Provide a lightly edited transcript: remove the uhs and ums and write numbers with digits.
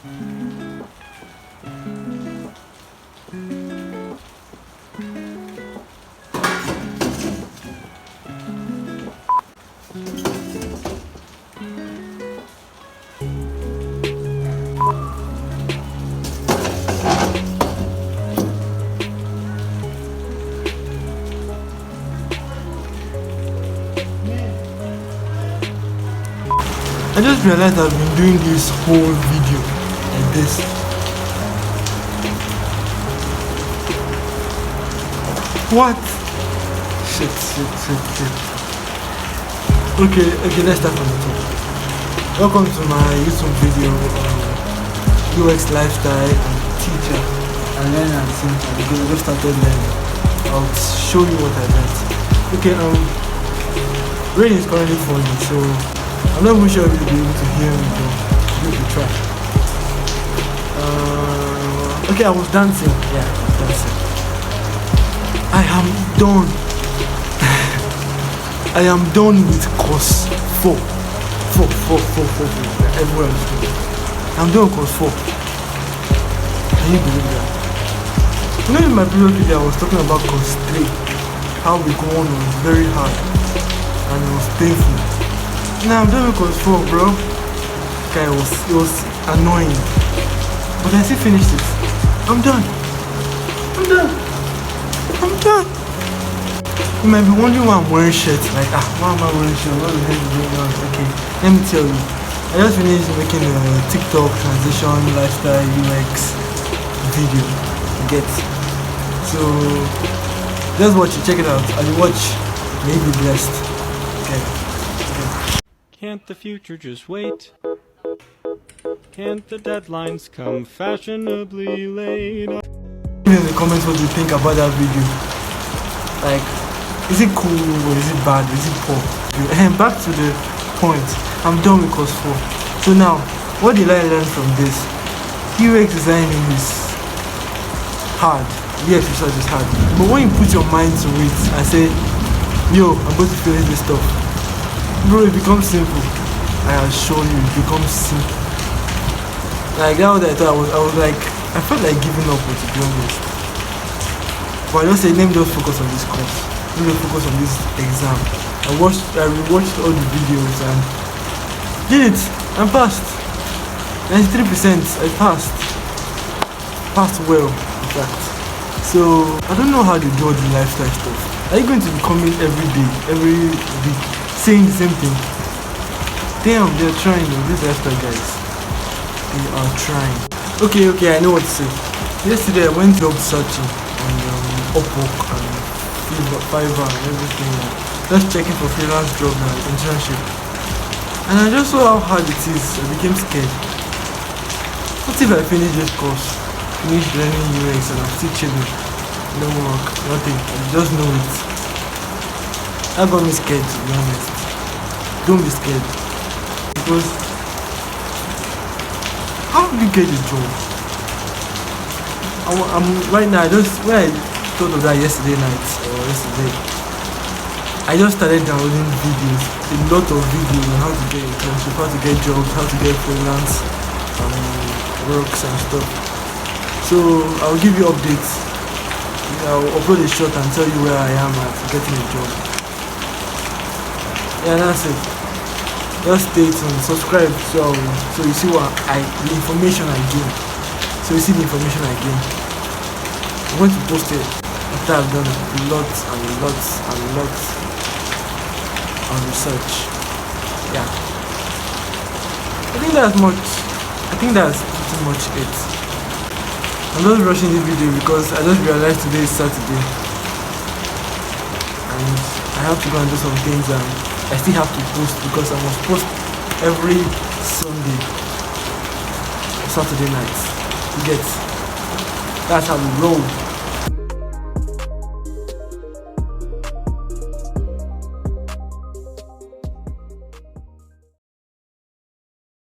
I just realized I've been doing this whole video like this. What? Shit. Okay, let's start from the top. Welcome to my YouTube video on UX lifestyle and teacher and learn at the same time because I just started learning. I'll show you what I learned. Okay, rain is currently falling, so I'm not even sure if you'll be able to hear me, but give it a try. Okay, I was dancing. Yeah, I was dancing. I am done. I am done with course 4. 4. Everywhere I'm doing. I'm done with course 4. Can you believe that? You know, in my previous video, I was talking about course 3. How we go on was very hard and it was painful. Now I'm done with course 4, bro. Okay, it was annoying, but I still finished it. I'm done. You might be wondering why I'm wearing shirts. Like, why am I wearing shirts? What the hell is going on? Okay, let me tell you. I just finished making a TikTok transition lifestyle UX video. You get? So just watch it. Check it out. As you watch, may you be blessed. Okay. Can't the future just wait? Can't the deadlines come fashionably late? In the comments what you think about that video. Like, is it cool or is it bad? Is it poor? And back to the point. I'm done with course 4. So now, what did I learn from this? UX designing is hard. Yes, research is hard. But when you put your mind to it and say, yo, I'm going to finish this stuff, bro, it becomes simple. I assure you, it becomes simple. Like that was I thought I was like, I felt like giving up, to be honest. But I just said, let me just focus on this course. Let me focus on this exam. I rewatched all the videos and did it. I passed. 93%. I passed. Passed well, in fact. So I don't know how they do all the lifestyle stuff. Are you going to be coming every day, every week, saying the same thing? Damn, they're trying, these lifestyle guys. They are trying. Okay, I know what to say. Yesterday I went job searching on Upwork and Fiverr and everything. Just checking for freelance job and internship. And I just saw how hard it is. I became scared. What if I finish this course? Finish learning UX and I'm still chilling? No work, nothing. I just know it. That got me scared, to be honest. Don't be scared. Because how do you get a job? I'm right now, when I thought of that yesterday night or yesterday, I just started downloading videos, a lot of videos on how to get internship, how to get jobs, how to get freelance works and stuff. So I'll give you updates. I'll upload a shot and tell you where I am at getting a job. Yeah, that's it. Just stay tuned, subscribe so you see the information I gain. So you see the information I gain. I'm going to post it after I've done lots on research. Yeah. I think that's pretty much it. I'm just rushing this video because I just realized today is Saturday. And I have to go and do some things and I still have to post because I must post every Sunday, Saturday night. You get? That's how we roll.